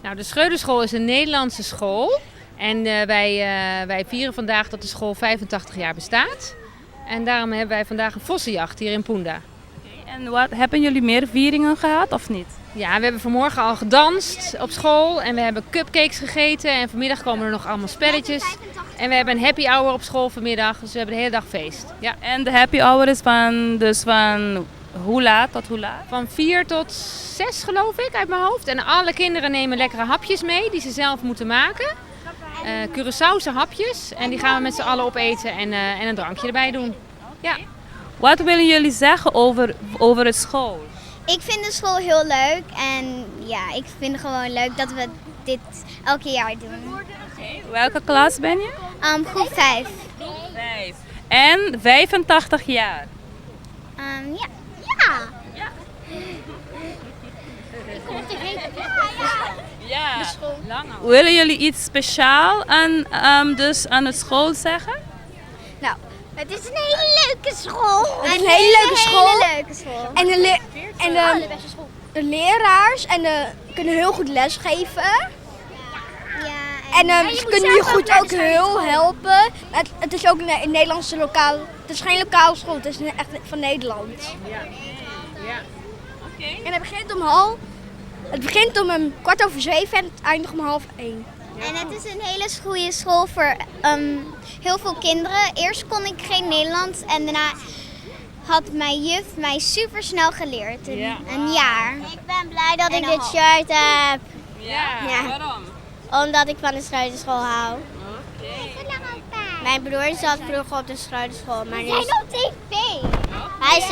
Nou, de Schreuderschool is een Nederlandse school. En wij vieren vandaag dat de school 85 jaar bestaat. En daarom hebben wij vandaag een vossenjacht hier in Poenda. En hebben jullie meer vieringen gehad of niet? Ja, we hebben vanmorgen al gedanst op school en we hebben cupcakes gegeten. En vanmiddag komen er nog allemaal spelletjes. En we hebben een happy hour op school vanmiddag, dus we hebben de hele dag feest. Ja. En de happy hour is van hoe laat tot hoe laat? Van 4 tot 6 geloof ik uit mijn hoofd. En alle kinderen nemen lekkere hapjes mee die ze zelf moeten maken. Curaçaose hapjes. En die gaan we met z'n allen opeten en een drankje erbij doen. Ja. Wat willen jullie zeggen over het school? Ik vind de school heel leuk en ja, ik vind het gewoon leuk dat we dit elke jaar doen. Welke klas ben je? Groep 5. 5. En 85 jaar. Ja. Ja. Ik kom op tv. Ja. De school. Willen jullie iets speciaal aan het school zeggen? Nou, het is een hele leuke school. Het is een hele leuke school. Hele leuke school. En de leraars kunnen heel goed lesgeven. Ja, En ze kunnen je goed ook heel helpen. Het is ook een Nederlandse lokaal. Het is geen lokale school, het is echt van Nederland. Ja. En het begint om 7:15 en het eindigt om 12:30. En het is een hele goede school voor heel veel kinderen. Eerst kon ik geen Nederlands en daarna had mijn juf mij super snel geleerd. Een jaar. Ik ben blij dat ik dit shirt heb. Ja. Waarom? Omdat ik van de Schreuderschool hou. Mijn broer zat vroeger op de Schreuderschool, maar nu is... Hij zijn op tv. Hij is